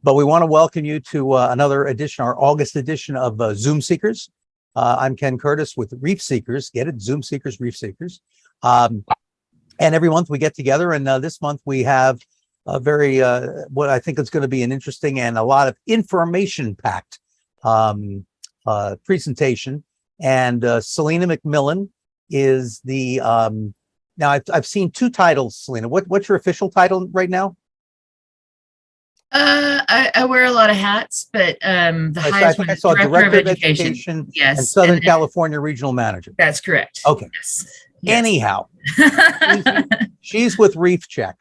but we want to welcome you to another edition, our August edition of Zoom Seekers. I'm Ken Curtis with Reef Seekers. Get it? Zoom Seekers, Reef Seekers. And every month we get together, and this month we have a very, what I think is going to be an interesting and a lot of information-packed presentation. And Selena McMillan is the, now I've seen two titles, Selena. What's your official title right now? I wear a lot of hats, but the highest one is Director of Education. Yes. And Southern California Regional Manager. That's correct. Okay. Yes. Anyhow, she's with Reef Check.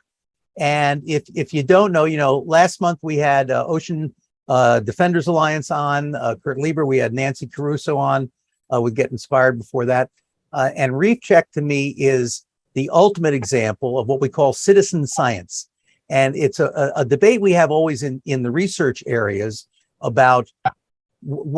And if you don't know, last month we had Ocean Defenders Alliance on, Kurt Lieber. We had Nancy Caruso on with Get Inspired before that. And Reef Check to me is the ultimate example of what we call citizen science. And it's a debate we have always in the research areas about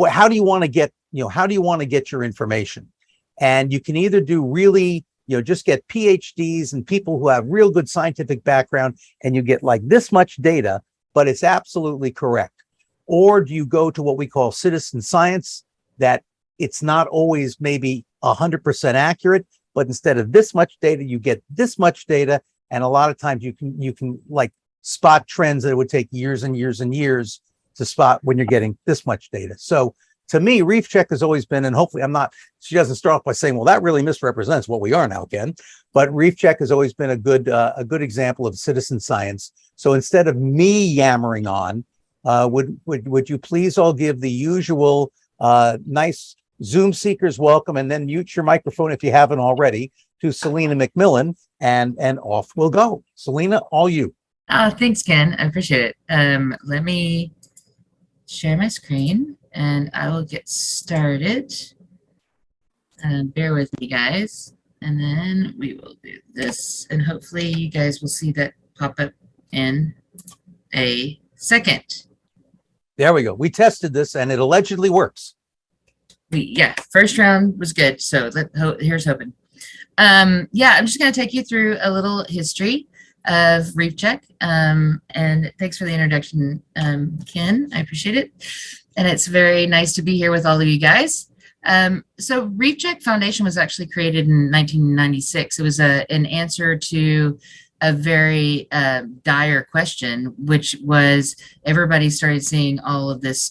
how do you want to get, how do you want to get your information? And you can either do really, just get PhDs and people who have real good scientific background, and you get like this much data, but it's absolutely correct. Or do you go to what we call citizen science, that it's not always maybe 100% accurate, but instead of this much data, you get this much data. And a lot of times you can like spot trends that it would take years and years and years to spot when you're getting this much data. So to me, Reef Check has always been, and hopefully she doesn't start off by saying, well, that really misrepresents what we are now, Ken. But Reef Check has always been a good example of citizen science. So instead of me yammering on, would you please all give the usual nice Zoom Seekers welcome, and then mute your microphone if you haven't already, to Selena McMillan, and off we'll go. Selena, all you. Thanks, Ken. I appreciate it. Let me share my screen and I will get started. Bear with me, guys. And then we will do this, and hopefully you guys will see that pop up in a second. There we go. We tested this and it allegedly works. Yeah, first round was good. So here's hoping. Yeah, I'm just going to take you through a little history of Reef Check. And thanks for the introduction, Ken. I appreciate it. And it's very nice to be here with all of you guys. So Reef Check Foundation was actually created in 1996. It was an answer to a very dire question, which was everybody started seeing all of this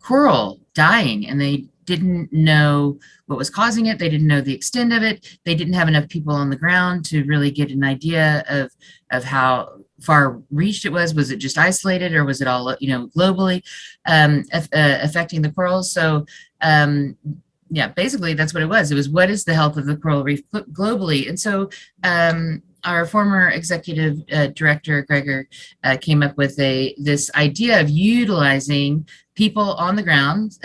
coral dying, and they didn't know what was causing it. They didn't know the extent of it. They didn't have enough people on the ground to really get an idea of how far reached it was. Was it just isolated, or was it all, globally affecting the corals? So yeah, basically that's what it was. It was, what is the health of the coral reef globally? And so our former executive director, Gregor, came up with this idea of utilizing people on the ground,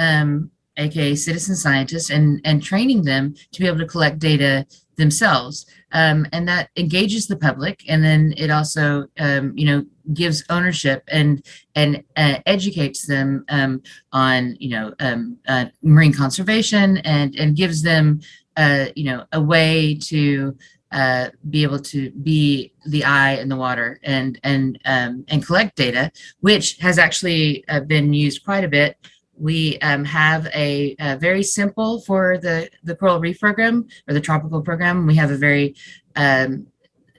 aka citizen scientists, and training them to be able to collect data themselves. And that engages the public, and then it also gives ownership and educates them on marine conservation, and gives them a way to be able to be the eye in the water and collect data, which has actually been used quite a bit. We have a very simple, for the coral reef program or the tropical program, we have a very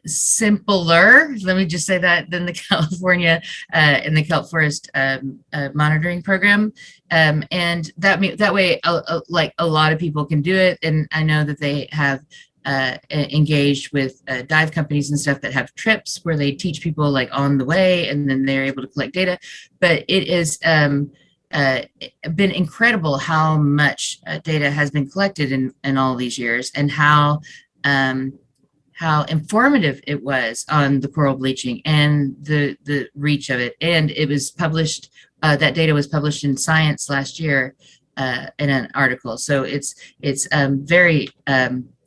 simpler, let me just say that, than the California in the kelp forest monitoring program. And that way, like a lot of people can do it. And I know that they have engaged with dive companies and stuff that have trips where they teach people like on the way, and then they're able to collect data. But it is been incredible how much data has been collected in all these years, and how informative it was on the coral bleaching and the reach of it. And it was published, that data was published in Science last year in an article. So it's very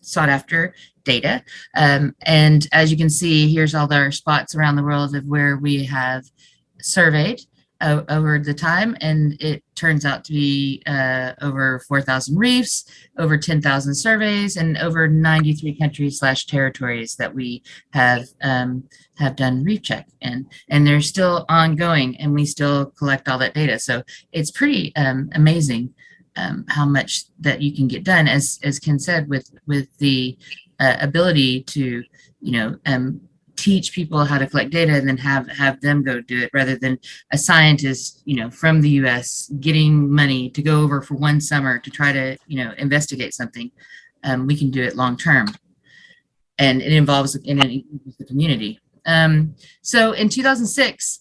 sought after data. And as you can see, here's all our spots around the world of where we have surveyed. over the time, and it turns out to be over 4,000 reefs, over 10,000 surveys, and over 93 countries / territories that we have done reef check, and they're still ongoing, and we still collect all that data. So it's pretty amazing how much that you can get done, as Ken said, with the ability to, teach people how to collect data and then have them go do it, rather than a scientist, from the US getting money to go over for one summer to try to, investigate something. We can do it long term, and it involves the community. So in 2006,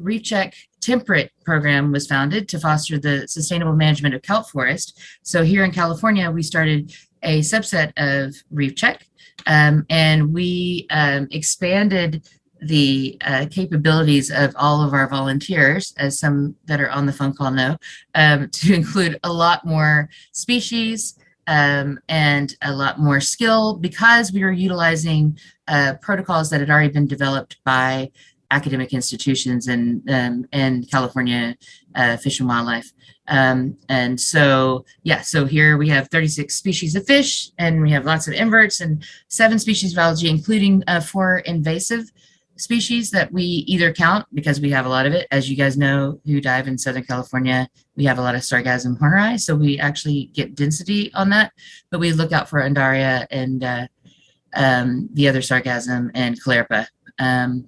Reef Check Temperate program was founded to foster the sustainable management of kelp forest. So here in California, we started a subset of Reef Check, and we expanded the capabilities of all of our volunteers, as some that are on the phone call know, to include a lot more species and a lot more skill, because we were utilizing protocols that had already been developed by academic institutions and California Fish and Wildlife. And so, so here we have 36 species of fish, and we have lots of inverts and 7 species of algae, including 4 invasive species that we either count, because we have a lot of it. As you guys know, who dive in Southern California, we have a lot of sargassum horneri, so we actually get density on that, but we look out for Undaria and the other sargassum and Clerpa.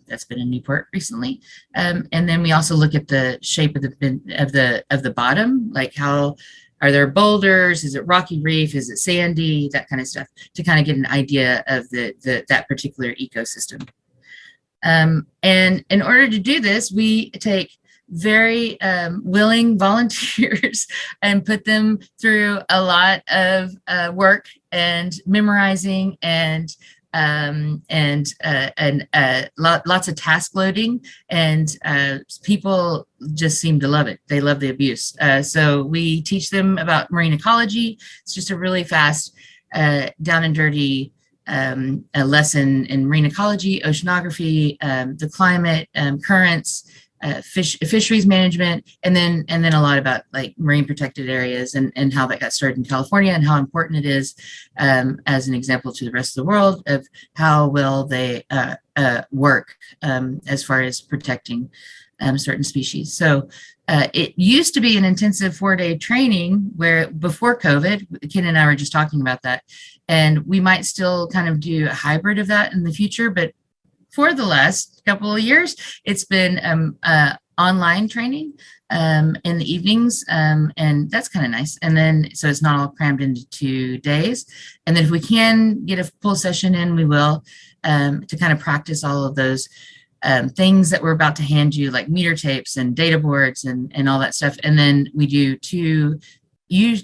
That's been in Newport recently, and then we also look at the shape of the bottom, like how are there boulders, is it rocky reef, is it sandy, that kind of stuff, to kind of get an idea of that particular ecosystem. And in order to do this, we take very willing volunteers and put them through a lot of work and memorizing and lots of task loading, and people just seem to love it. They love the abuse. So we teach them about marine ecology. It's just a really fast, down and dirty a lesson in marine ecology, oceanography, the climate, currents, fisheries management, and then a lot about like marine protected areas and how that got started in California, and how important it is, as an example to the rest of the world, of how well they work as far as protecting certain species. So it used to be an intensive 4-day training, where before COVID, Ken and I were just talking about that, and we might still kind of do a hybrid of that in the future, but for the last couple of years, it's been online training in the evenings, and that's kind of nice. And then, so it's not all crammed into 2 days. And then if we can get a full session in, we will, to kind of practice all of those things that we're about to hand you, like meter tapes and data boards and all that stuff. And then we do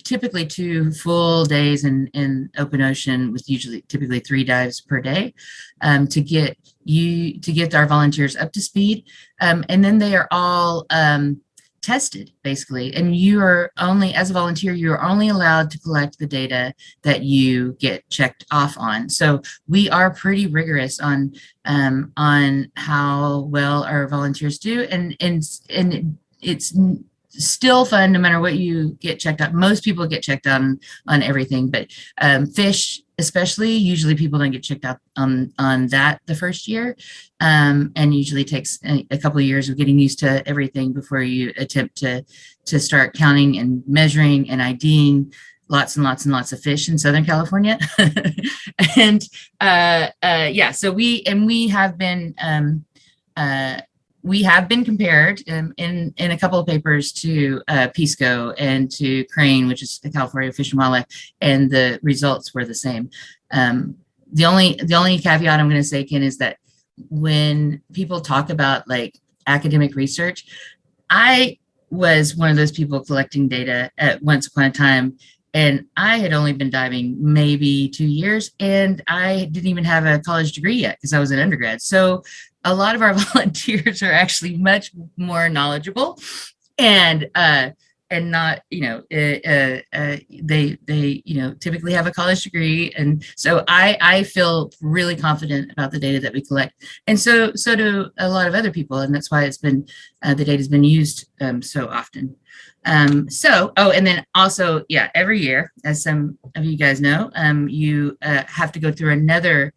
typically 2 full days in open ocean, with typically 3 dives per day, to get our volunteers up to speed. And then they are all tested, basically. And you are only, as a volunteer, you are only allowed to collect the data that you get checked off on. So we are pretty rigorous on how well our volunteers do, and it's still fun no matter what you get checked out. Most people get checked on everything, but fish especially, usually people don't get checked out on that the first year, and usually takes a couple of years of getting used to everything before you attempt to start counting and measuring and IDing lots and lots and lots of fish in Southern California. And so we have been compared in a couple of papers to Pisco and to Crane, which is the California Fish and Wildlife, and the results were the same. The only caveat I'm going to say, Ken, is that when people talk about like academic research, I was one of those people collecting data at once upon a time, and I had only been diving maybe 2 years, and I didn't even have a college degree yet because I was an undergrad. So a lot of our volunteers are actually much more knowledgeable, and and not, they typically have a college degree. And so I feel really confident about the data that we collect. And so do a lot of other people. And that's why it's been, the data has been used so often. And then also, yeah, every year, as some of you guys know, you have to go through another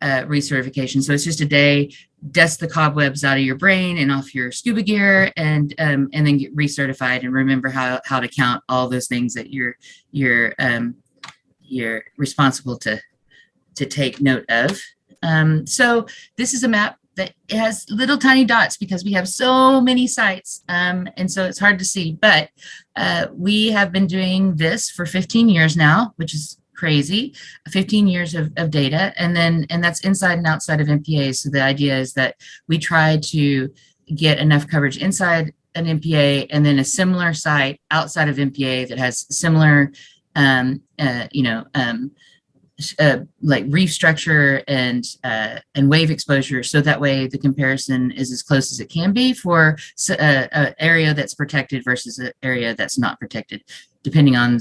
recertification. So it's just a day, dust the cobwebs out of your brain and off your scuba gear, and then get recertified and remember how to count all those things that you're responsible to take note of. So this is a map that has little tiny dots because we have so many sites, and so it's hard to see. But we have been doing this for 15 years now, which is crazy. 15 years of data, and that's inside and outside of MPAs. So the idea is that we try to get enough coverage inside an MPA and then a similar site outside of MPA that has similar like reef structure and wave exposure, so that way the comparison is as close as it can be for an area that's protected versus an area that's not protected, depending on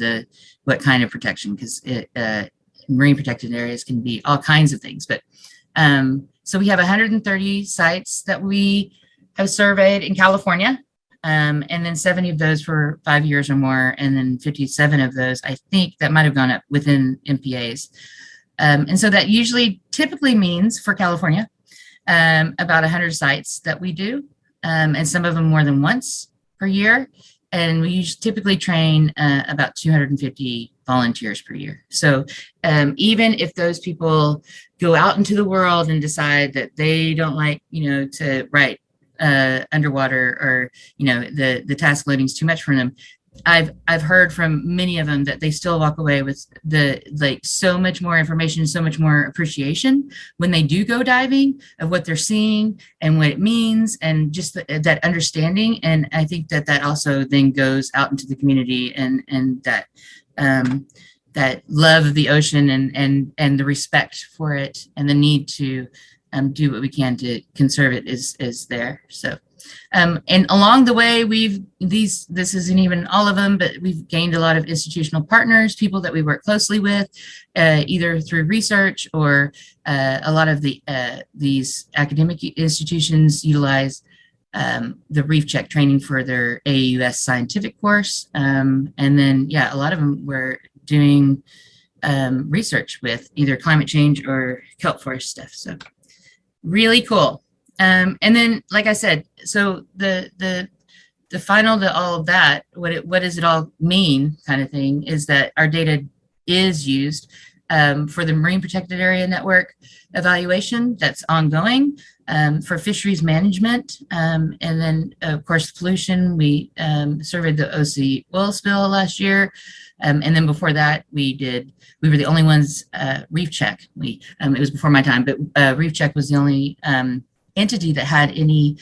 what kind of protection, because marine protected areas can be all kinds of things. But so we have 130 sites that we have surveyed in California. And then 70 of those for 5 years or more, and then 57 of those, I think, that might have gone up within MPAs. And so that typically means for California, about 100 sites that we do, and some of them more than once per year. And we typically train about 250 volunteers per year. So even if those people go out into the world and decide that they don't like, to write underwater, or the task loading is too much for them, I've heard from many of them that they still walk away with so much more information, so much more appreciation when they do go diving of what they're seeing and what it means, and just that understanding. And I think that also then goes out into the community, and that love of the ocean and the respect for it and the need to do what we can to conserve it is there. So, and along the way, this isn't even all of them, but we've gained a lot of institutional partners, people that we work closely with, either through research or a lot of these academic institutions utilize the Reef Check training for their AUS scientific course. And then, a lot of them were doing research with either climate change or kelp forest stuff. So really cool. And then, like I said, so the final to all of that, what does it all mean kind of thing, is that our data is used for the Marine Protected Area Network evaluation that's ongoing, for fisheries management, and then of course pollution. We surveyed the OC oil spill last year, and then before that we were the only ones. Reef Check, it was before my time, but Reef Check was the only entity that had any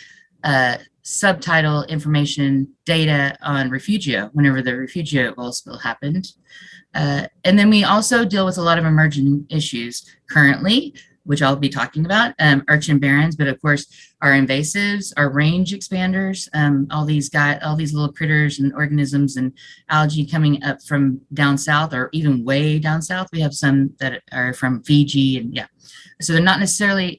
subtitle information data on Refugio whenever the Refugio oil spill happened. And then we also deal with a lot of emerging issues currently, which I'll be talking about, urchin barrens, but of course our invasives, our range expanders, all these little critters and organisms and algae coming up from down south, or even way down south. We have some that are from Fiji, and so they're not necessarily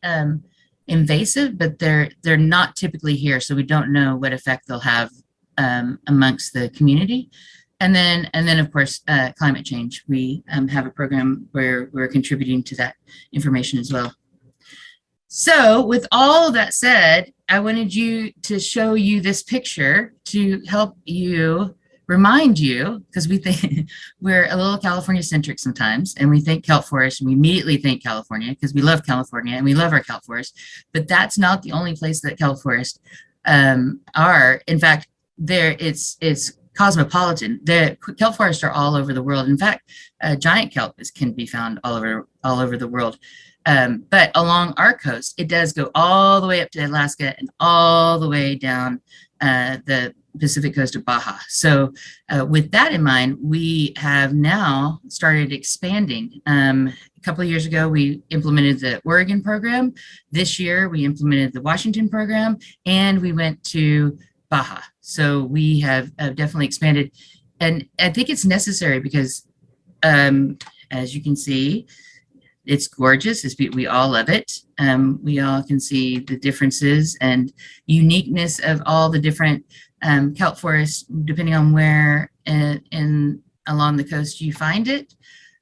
invasive, but they're not typically here, so we don't know what effect they'll have amongst the community. And then of course, climate change. We have a program where we're contributing to that information as well. So with all of that said, I wanted to show you this picture to help you, remind you, because we think we're a little California centric sometimes, and we think kelp forest, and we immediately think California because we love California and we love our kelp forest. But that's not the only place that kelp forests are. In fact, it's cosmopolitan. The kelp forests are all over the world. In fact, giant kelp can be found all over the world. But along our coast, it does go all the way up to Alaska and all the way down the Pacific coast of Baja. So with that in mind, we have now started expanding. A couple of years ago, we implemented the Oregon program. This year, we implemented the Washington program, and we went to Baja. So we have definitely expanded, and I think it's necessary because, as you can see, it's gorgeous. We all love it. We all can see the differences and uniqueness of all the different kelp forests, depending on where in along the coast you find it.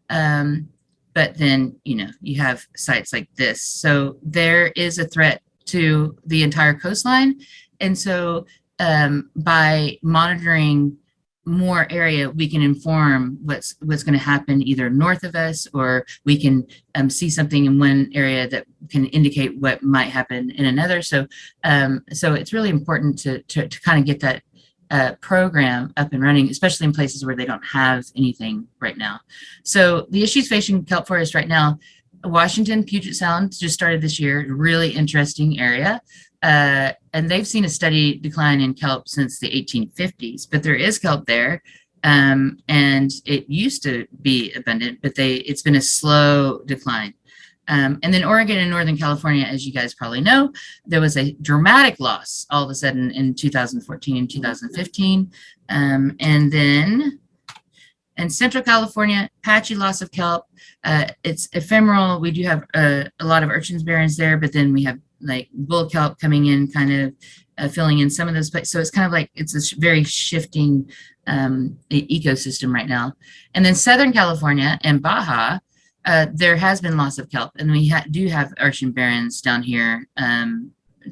But then, you have sites like this. So there is a threat to the entire coastline. And so by monitoring more area, we can inform what's going to happen either north of us, or we can see something in one area that can indicate what might happen in another. So it's really important to kind of get that program up and running, especially in places where they don't have anything right now. So the issues facing kelp forest right now, Washington, Puget Sound just started this year, really interesting area. And they've seen a steady decline in kelp since the 1850s, but there is kelp there. And it used to be abundant, but it's been a slow decline. And then Oregon and Northern California, as you guys probably know, there was a dramatic loss all of a sudden in 2014 and 2015. And then in Central California, patchy loss of kelp. It's ephemeral. We do have a lot of urchins barrens there, but then we have like bull kelp coming in, kind of filling in some of those places. So it's kind of like it's a very shifting ecosystem right now. And then Southern California and Baja, there has been loss of kelp, and we do have urchin barrens down here,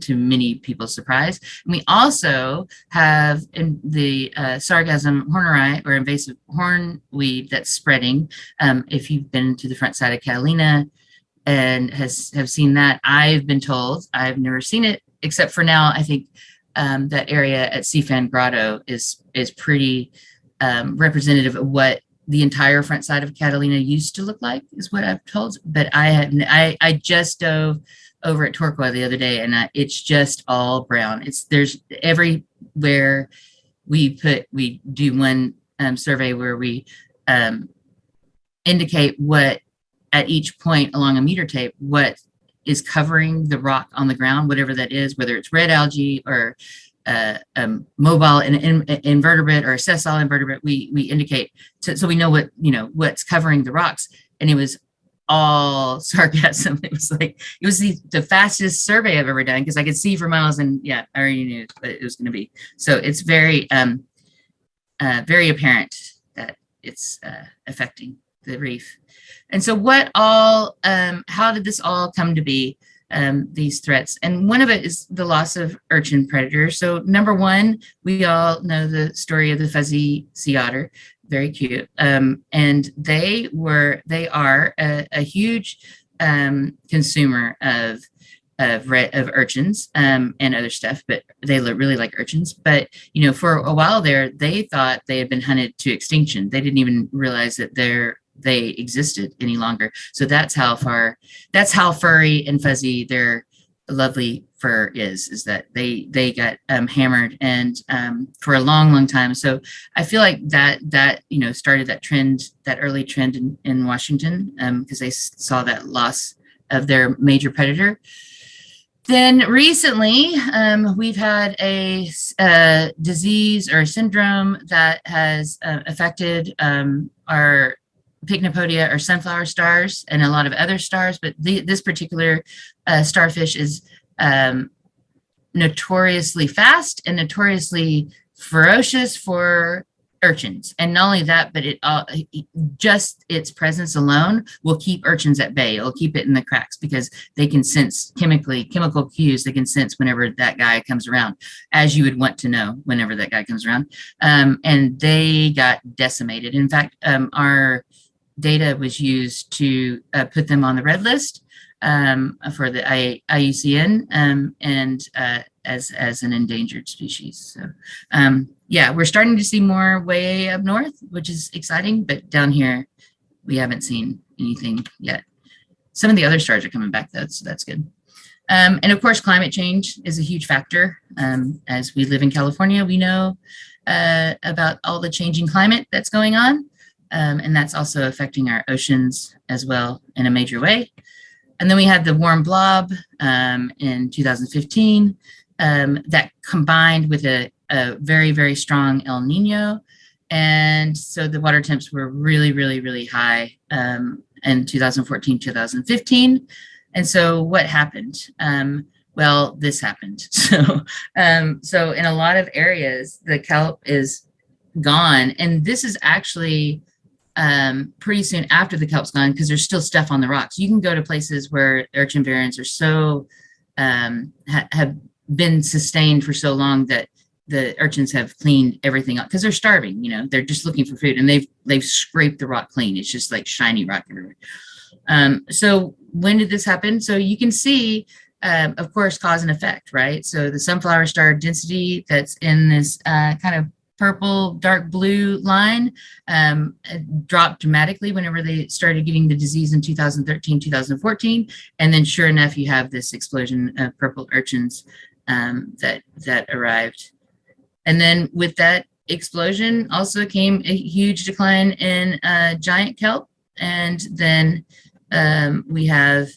to many people's surprise. And we also have in the sargassum horneri, or invasive hornweed, that's spreading. If you've been to the front side of Catalina and have seen that, I've been told, I've never seen it, except for now, I think that area at Seafan Grotto is pretty representative of what the entire front side of Catalina used to look like, is what I've told. But I just dove over at Torquay the other day, and it's just all brown. There's everywhere we do one survey where we indicate what at each point along a meter tape, what is covering the rock on the ground, whatever that is, whether it's red algae or mobile invertebrate or a sessile invertebrate, we indicate so we know what's covering the rocks. And it was all sargassum. It was the fastest survey I've ever done, because I could see for miles, and I already knew what it was going to be. So it's very very apparent that it's affecting the reef. And so how did this all come to be, these threats? And one of it is the loss of urchin predators. So number one, we all know the story of the fuzzy sea otter, very cute. And they are a huge consumer of urchins and other stuff, but they really like urchins. But for a while there, they thought they had been hunted to extinction. They didn't even realize that they existed any longer. So that's how furry and fuzzy their lovely fur is that they got hammered, and for a long time. So I feel like that started that trend, that early trend in Washington, because they saw that loss of their major predator. Then recently, we've had a disease or syndrome that has affected our Pycnopodia, or sunflower stars, and a lot of other stars. But this particular starfish is notoriously fast and notoriously ferocious for urchins. And not only that, but just its presence alone will keep urchins at bay. It'll keep it in the cracks, because they can sense chemical cues. They can sense whenever that guy comes around, as you would want to know whenever that guy comes around. And they got decimated. In fact, our data was used to put them on the red list for the IUCN, and as an endangered species. So we're starting to see more way up north, which is exciting, but down here we haven't seen anything yet. Some of the other stars are coming back though, so that's good. And of course, climate change is a huge factor. As we live in California, we know about all the changing climate that's going on. And that's also affecting our oceans as well in a major way. And then we had the warm blob in 2015 that combined with a a very, very strong El Nino. And so the water temps were really, really, really high in 2014, 2015. And so what happened? Well, this happened. So in a lot of areas, the kelp is gone. And this is actually pretty soon after the kelp's gone, because there's still stuff on the rocks. You can go to places where urchin barrens are so have been sustained for so long that the urchins have cleaned everything up because they're starving. You know, they're just looking for food, and they've scraped the rock clean. It's just like shiny rock everywhere. So when did this happen? So you can see, of course, cause and effect, right? So the sunflower star density that's in this kind of purple, dark blue line dropped dramatically whenever they started getting the disease in 2013, 2014. And then sure enough, you have this explosion of purple urchins that arrived. And then with that explosion also came a huge decline in giant kelp. And then we have,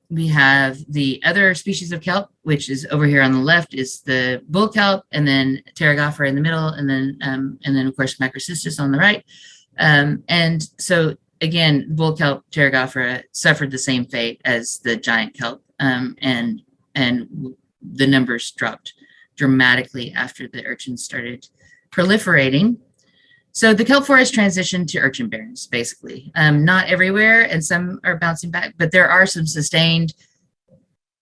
we have the other species of kelp, which is over here on the left is the bull kelp, and then pterogophora in the middle, and then of course macrocystis on the right. And so again, bull kelp, pterogophora suffered the same fate as the giant kelp, and the numbers dropped dramatically after the urchins started proliferating. So the kelp forest transitioned to urchin barrens, basically. Not everywhere, and some are bouncing back, but there are some sustained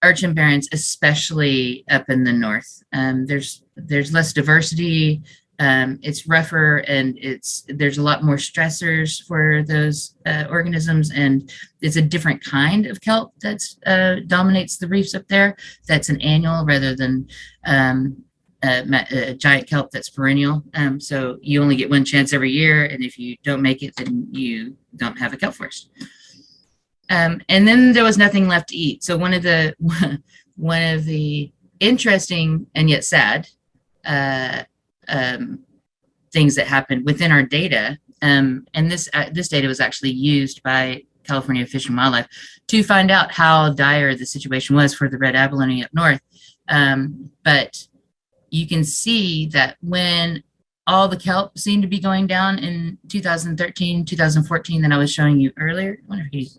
urchin barrens, especially up in the north. There's less diversity. It's rougher, and there's a lot more stressors for those organisms, and it's a different kind of kelp that dominates the reefs up there. That's an annual rather than giant kelp that's perennial. So you only get one chance every year, and if you don't make it, then you don't have a kelp forest. And then there was nothing left to eat. So one of the interesting and yet sad things that happened within our data, and this data was actually used by California Fish and Wildlife to find out how dire the situation was for the red abalone up north. But you can see that when all the kelp seemed to be going down in 2013, 2014 that I was showing you earlier, I wonder if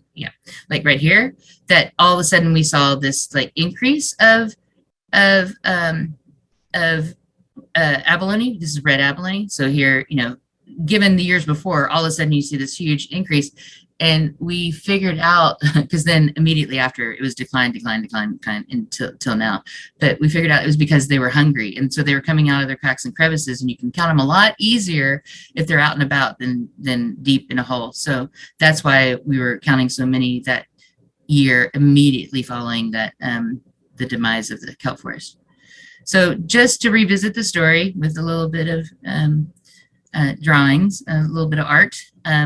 like right here, that all of a sudden we saw this like increase of abalone. This is red abalone. So here, given the years before, all of a sudden you see this huge increase. And we figured out, because then immediately after it was decline until now. But we figured out it was because they were hungry. And so they were coming out of their cracks and crevices, and you can count them a lot easier if they're out and about than deep in a hole. So that's why we were counting so many that year immediately following that the demise of the kelp forest. So just to revisit the story with a little bit of drawings, a little bit of art.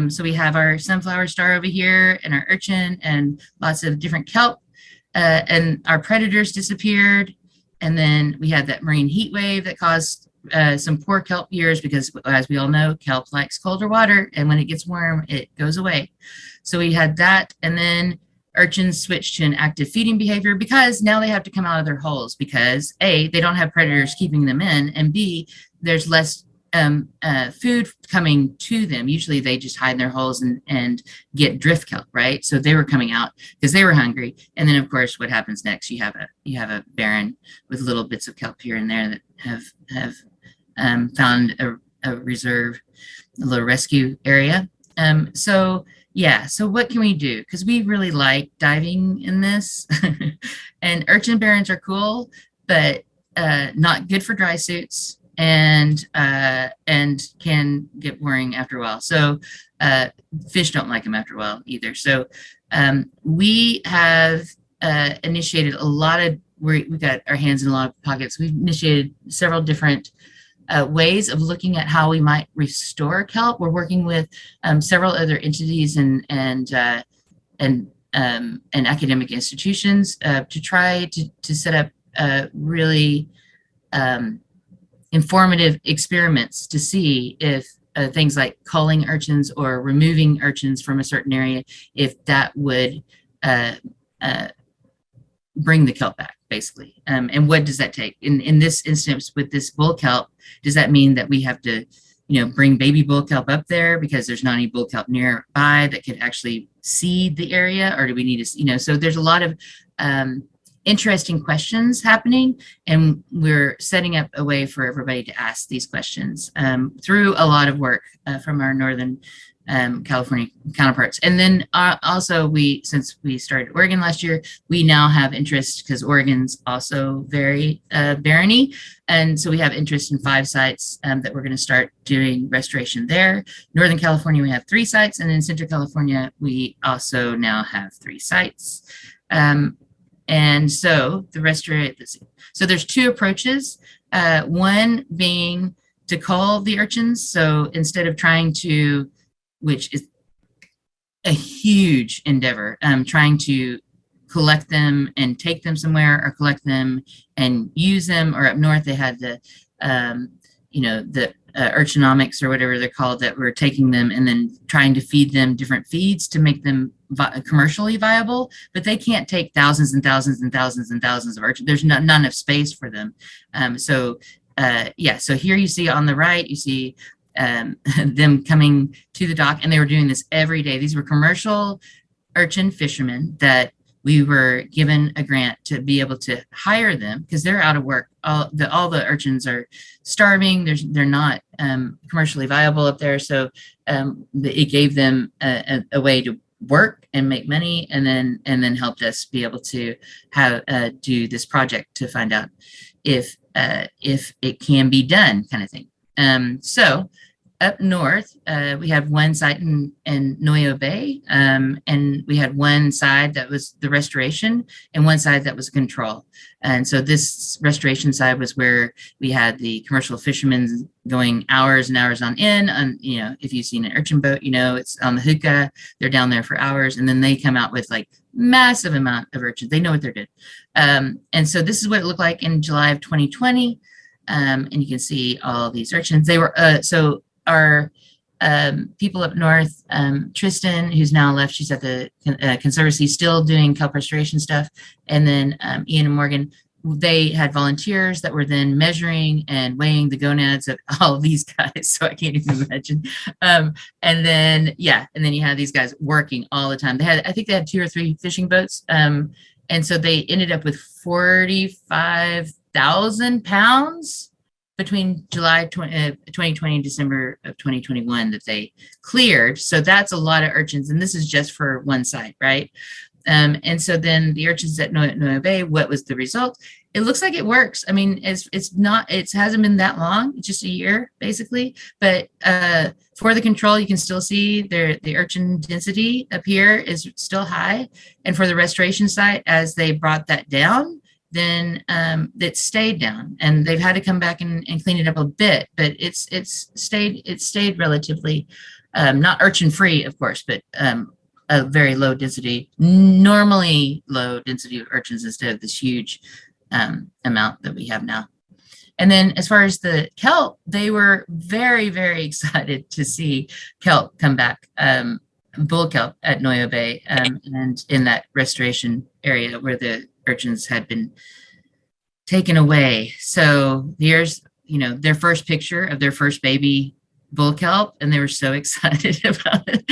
So we have our sunflower star over here and our urchin and lots of different kelp, and our predators disappeared. And then we had that marine heat wave that caused some poor kelp years because, as we all know, kelp likes colder water, and when it gets warm, it goes away. So we had that, and then urchins switched to an active feeding behavior because now they have to come out of their holes because A, they don't have predators keeping them in, and B, there's less food coming to them. Usually they just hide in their holes and get drift kelp, right? So they were coming out because they were hungry. And then of course, what happens next? You have a barren with little bits of kelp here and there that have found a reserve, a little rescue area. So what can we do? Because we really like diving in this, and urchin barrens are cool, but not good for dry suits. And can get boring after a while. So fish don't like them after a while either. So we have initiated a lot of, we've got our hands in a lot of pockets. We've initiated several different ways of looking at how we might restore kelp. We're working with several other entities and academic institutions to try to set up really informative experiments to see if things like culling urchins or removing urchins from a certain area, if that would bring the kelp back, basically. And what does that take? In this instance, with this bull kelp, does that mean that we have to, bring baby bull kelp up there because there's not any bull kelp nearby that could actually seed the area? Or do we need to, so there's a lot of interesting questions happening, and we're setting up a way for everybody to ask these questions through a lot of work from our Northern California counterparts. And then also since we started Oregon last year, we now have interest because Oregon's also very barreny. And so we have interest in 5 sites that we're going to start doing restoration there. Northern California, we have 3 sites. And in Central California, we also now have 3 sites. And so so there's 2 approaches. One being to cull the urchins. So instead of trying to, which is a huge endeavor, trying to collect them and take them somewhere, or collect them and use them, or up north they had the urchinomics or whatever they're called, that were taking them and then trying to feed them different feeds to make them commercially viable, but they can't take thousands and thousands and thousands and thousands of urchins. There's not enough space for them. So here you see on the right, you see them coming to the dock, and they were doing this every day. These were commercial urchin fishermen that we were given a grant to be able to hire them because they're out of work. All the urchins are starving. They're not commercially viable up there. So it gave them a way to work and make money, and then helped us be able to have do this project to find out if it can be done, kind of thing. So up north, we had one site in Noyo Bay, and we had one side that was the restoration and one side that was control. And so this restoration side was where we had the commercial fishermen going hours and hours on end. And, if you've seen an urchin boat, it's on the hookah, they're down there for hours, and then they come out with like massive amount of urchins. They know what they're doing. And so this is what it looked like in July of 2020. And you can see all these urchins. They were, so our people up north, Tristan, who's now left, she's at the Conservancy still doing kelp restoration stuff. And then Ian and Morgan, they had volunteers that were then measuring and weighing the gonads of all of these guys. So I can't even imagine. And then you have these guys working all the time. I think they had 2 or 3 fishing boats. And so they ended up with 45,000 pounds between July 2020 and December of 2021 that they cleared. So that's a lot of urchins. And this is just for one site, right? And so then the urchins at Noyo Bay, what was the result? It looks like it works. I mean, it hasn't been that long. It's just a year, basically. But for the control, you can still see the urchin density up here is still high. And for the restoration site, as they brought that down, then it stayed down, and they've had to come back and clean it up a bit, but it's stayed relatively not urchin free, of course, but a very low density, normally low density of urchins instead of this huge amount that we have now. And then as far as the kelp, they were very, very excited to see kelp come back, bull kelp at Noyo Bay, and in that restoration area where the urchins had been taken away. So here's, their first picture of their first baby bull kelp, and they were so excited about it.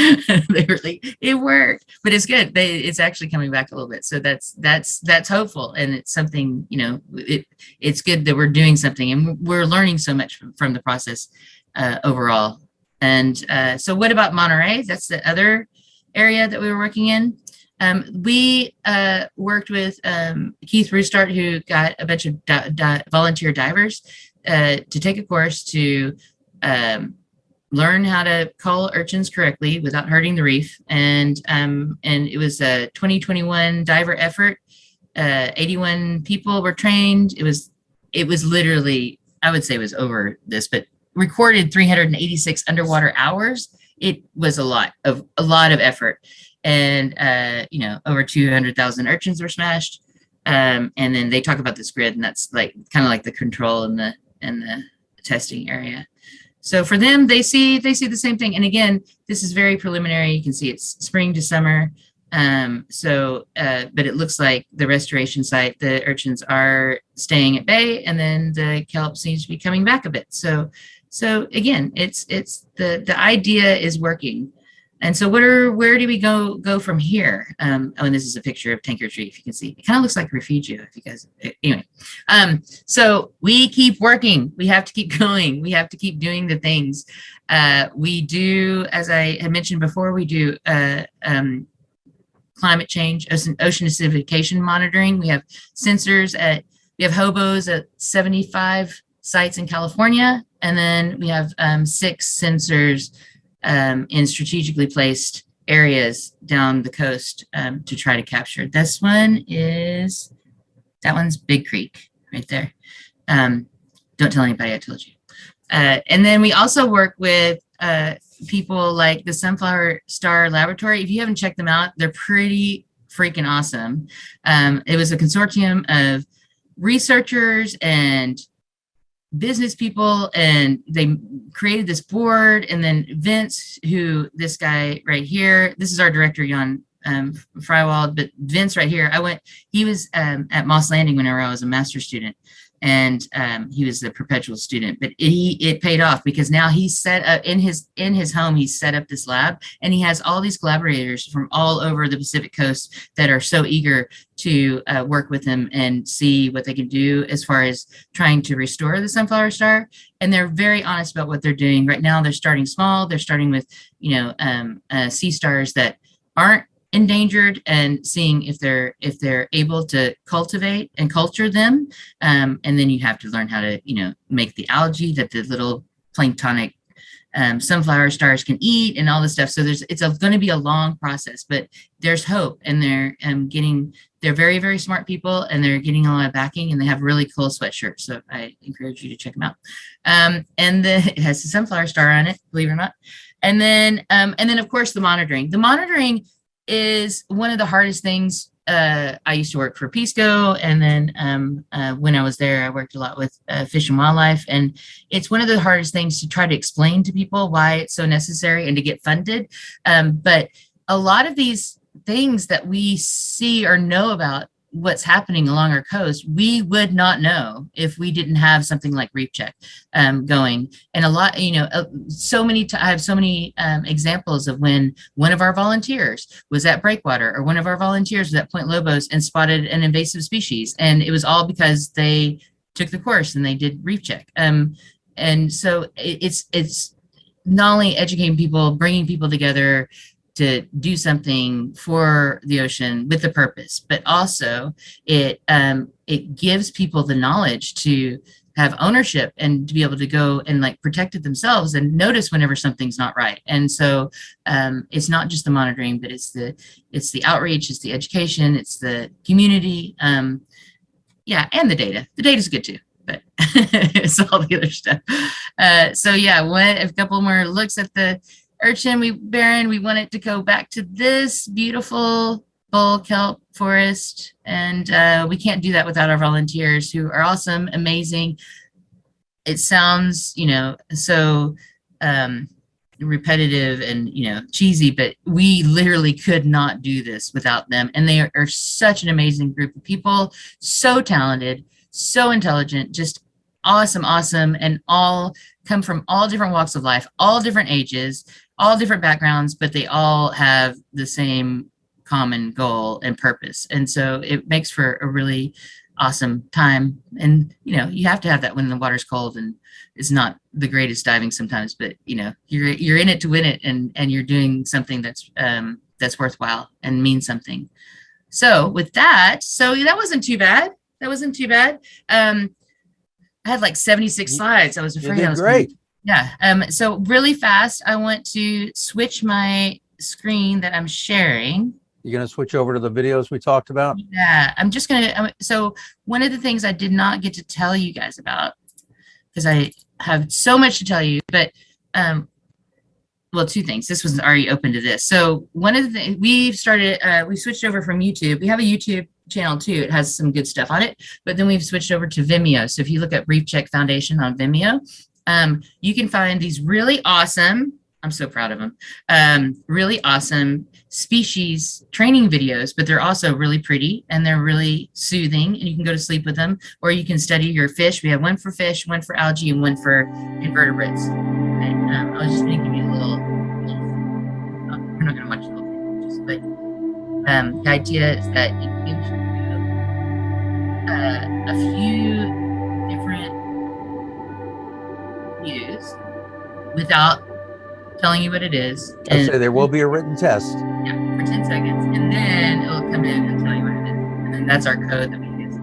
They were like, it worked, but it's good. It's actually coming back a little bit. So that's hopeful. And it's something, it's good that we're doing something, and we're learning so much from the process overall. And so what about Monterey? That's the other area that we were working in. We worked with Keith Roostart, who got a bunch of volunteer divers to take a course to learn how to cull urchins correctly without hurting the reef. And it was a 2021 diver effort. 81 people were trained. It was literally, I would say it was over this, but recorded 386 underwater hours. It was a lot of effort. And over 200,000 urchins were smashed. And then they talk about this grid, and that's like kind of like the control and the testing area. So for them, they see the same thing. And again, this is very preliminary. You can see it's spring to summer. But it looks like the restoration site, the urchins are staying at bay, and then the kelp seems to be coming back a bit. So again, it's the idea is working. And so where do we go from here? And this is a picture of Tanker's Reef. You can see it kind of looks like Refugio, if you guys, anyway. So we keep working. We have to keep going. We have to keep doing the things. We do, as I had mentioned before, we do climate change, ocean acidification monitoring. We have sensors we have hobos at 75 sites in California. And then we have 6 sensors in strategically placed areas down the coast to try to capture. That one's Big Creek right there. Don't tell anybody I told you. And then we also work with people like the Sunflower Star Laboratory. If you haven't checked them out, they're pretty freaking awesome. It was a consortium of researchers and business people, and they created this board. And then Vince, this guy right here, this is our director, Jan Frywald, but Vince right here, he was at Moss Landing whenever I was a master's student, and he was a perpetual student, but it paid off because now he's set up in his home, he's set up this lab, and he has all these collaborators from all over the Pacific coast that are so eager to work with him and see what they can do as far as trying to restore the Sunflower Star. And they're very honest about what they're doing. Right now, they're starting small. They're starting with, sea stars that aren't endangered and seeing if they're able to cultivate and culture them. And then you have to learn how to, make the algae that the little planktonic sunflower stars can eat and all this stuff. So it's going to be a long process, but there's hope, and they're very, very smart people, and they're getting a lot of backing, and they have really cool sweatshirts. So I encourage you to check them out. And it has a sunflower star on it, believe it or not. And then of course the monitoring. The monitoring is one of the hardest things. I used to work for Pisco, and then when I was there, I worked a lot with Fish and Wildlife, and it's one of the hardest things to try to explain to people why it's so necessary and to get funded. But a lot of these things that we see or know about what's happening along our coast, we would not know if we didn't have something like Reef Check going. And a lot, I have so many examples of when one of our volunteers was at Breakwater, or one of our volunteers was at Point Lobos and spotted an invasive species. And it was all because they took the course and they did Reef Check. And so it's not only educating people, bringing people together to do something for the ocean with the purpose, but also it gives people the knowledge to have ownership and to be able to go and protect it themselves and notice whenever something's not right. And so it's not just the monitoring, but it's the outreach, it's the education, it's the community, and the data. The data's good too, but it's all the other stuff. A couple more looks at the urchin. We want it to go back to this beautiful bull kelp forest, and we can't do that without our volunteers, who are awesome, amazing. It sounds so repetitive and cheesy, but we literally could not do this without them. And they are such an amazing group of people, so talented, so intelligent, just awesome, and all come from all different walks of life, all different ages, all different backgrounds, but they all have the same common goal and purpose. And so it makes for a really awesome time. And you have to have that when the water's cold and it's not the greatest diving sometimes, but you're in it to win it, and you're doing something that's worthwhile and means something. So with that, that wasn't too bad. I had 76 slides. I was afraid I was great. So really fast, I want to switch my screen that I'm sharing. You're going to switch over to the videos we talked about? Yeah, I'm just going to. So one of the things I did not get to tell you guys about, because I have so much to tell you, but two things. This was already open to this. So one of the things we switched over from YouTube. We have a YouTube channel too. It has some good stuff on it, but then we've switched over to Vimeo. So if you look at Reef Check Foundation on Vimeo, you can find these really awesome I'm so proud of them. Really awesome species training videos, but they're also really pretty and they're really soothing, and you can go to sleep with them, or you can study your fish. We have one for fish, one for algae, and one for invertebrates. Okay, I was just going to give you a we're not going to watch the whole thing, just but the idea is that it gives you a few different views without telling you what it is. I say there will be a written test. Yeah, for 10 seconds, and then it'll come in and tell you what it is. And then that's our code that we use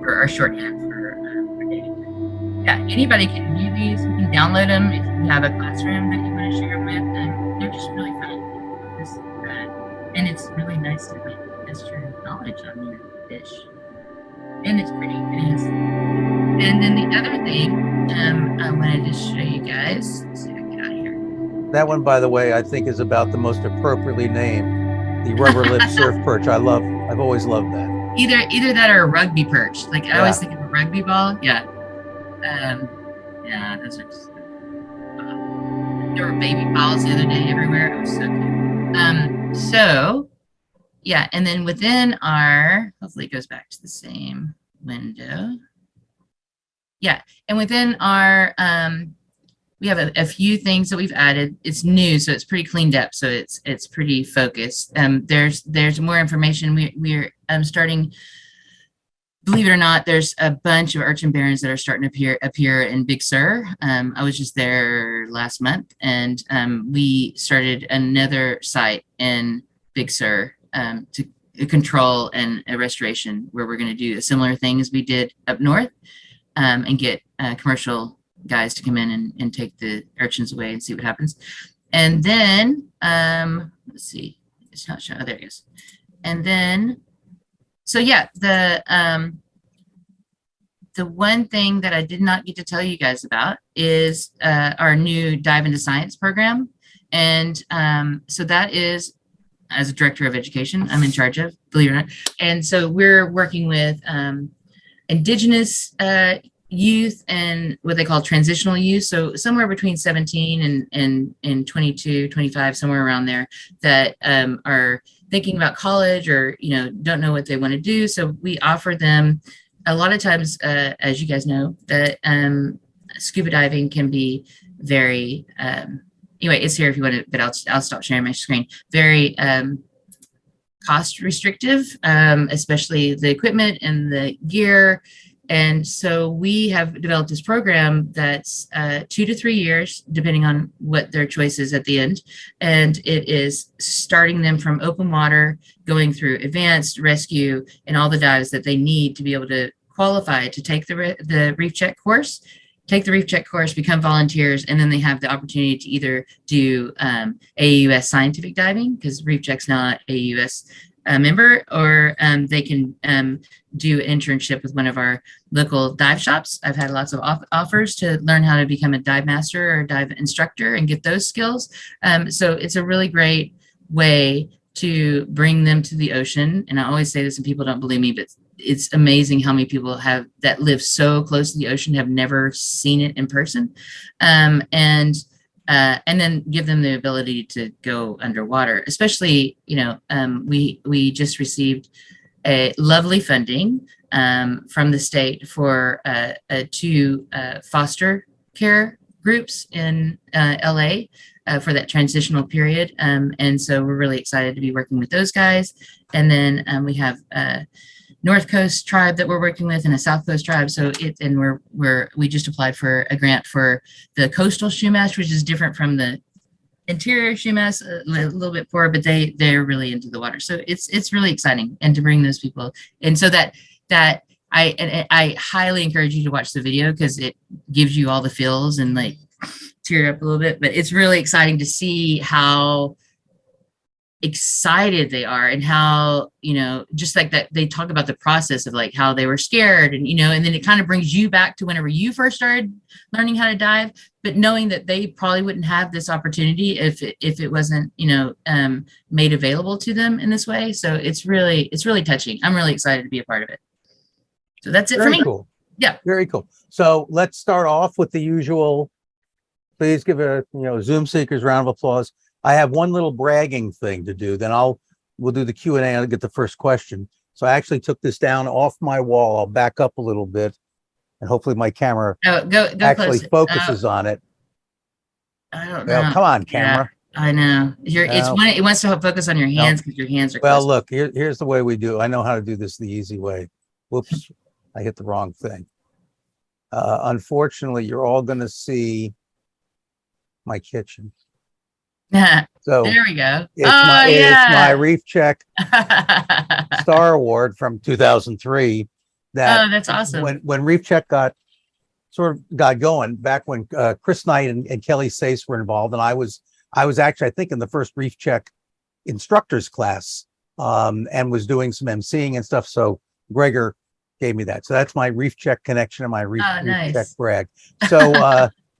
for our shorthand for dating. Yeah, anybody can view these. You can download them if you have a classroom that you want to share them with, and they're just really fun. And it's really nice to test your knowledge on your fish. And it's pretty. It is. And then the other thing I wanted to show you guys. Let's see if I can get out of here. That one, by the way, I think is about the most appropriately named, the rubber lip surf perch. I've always loved that. Either that or a rugby perch. Like I always think of a rugby ball. Yeah. Yeah, those are just, there were baby balls the other day everywhere. It was so cute. So yeah, and then within our, hopefully it goes back to the same window. Yeah, and within our, we have a few things that we've added. It's new, so it's pretty cleaned up. So it's pretty focused. There's more information. We're starting. Believe it or not, there's a bunch of urchin barrens that are starting to appear in Big Sur. I was just there last month, and we started another site in Big Sur to control and a restoration, where we're going to do a similar thing as we did up north, and get commercial guys to come in and take the urchins away and see what happens. And then let's see, it's not showing. Oh, there it is. And then, so yeah, the one thing that I did not get to tell you guys about is our new Dive into Science program. And so that is, as a director of education, I'm in charge of, believe it or not. And so we're working with Indigenous youth and what they call transitional youth. So somewhere between 17 and 22, 25, somewhere around there, that are thinking about college or, don't know what they want to do. So we offer them a lot of times, as you guys know, that scuba diving can be very, anyway, it's here if you want to, but I'll stop sharing my screen. Very cost restrictive, especially the equipment and the gear. And so we have developed this program that's 2 to 3 years, depending on what their choice is at the end. And it is starting them from open water, going through advanced rescue and all the dives that they need to be able to qualify to take the Reef Check course, become volunteers, and then they have the opportunity to either do AUS scientific diving, because Reef Check's not AUS member, or they can do an internship with one of our local dive shops. I've had lots of offers to learn how to become a dive master or dive instructor and get those skills. So it's a really great way to bring them to the ocean. And I always say this and people don't believe me, but it's amazing how many people have that live so close to the ocean have never seen it in person. And then give them the ability to go underwater, especially, we just received a lovely funding from the state for 2 foster care groups in LA for that transitional period. And so we're really excited to be working with those guys. And then we have North Coast tribe that we're working with and a South Coast tribe. So we just applied for a grant for the coastal shoemash, which is different from the interior shoemash, a little bit poorer, but they're really into the water. So it's really exciting, and to bring those people. And so that I highly encourage you to watch the video, because it gives you all the feels and like tear up a little bit. But it's really exciting to see how excited they are, and how, just like that, they talk about the process of like how they were scared, and and then it kind of brings you back to whenever you first started learning how to dive, but knowing that they probably wouldn't have this opportunity if it wasn't made available to them in this way. So it's really touching. I'm really excited to be a part of it. So that's it for me. Cool. Yeah, very cool. So let's start off with the usual please give a, Zoom seekers round of applause. I have one little bragging thing to do. Then we'll do the Q&A and I'll get the first question. So I actually took this down off my wall. I'll back up a little bit and hopefully my camera Go actually close. focuses on it. I don't Well, know. come on, Yeah, camera. I know. It wants to focus on your hands because your hands are Well, close. look, here's the way we do. I know how to do this the easy way. Whoops, I hit the wrong thing. Unfortunately, you're all going to see my kitchen. So There we go. it's my Reef Check Star Award from 2003. That's awesome. When Reef Check got going back when Chris Knight and Kelly Sace were involved, and I was actually, I think, in the first Reef Check instructors class, and was doing some emceeing and stuff. So Gregor gave me that. So that's my Reef Check connection and my Reef Check brag. So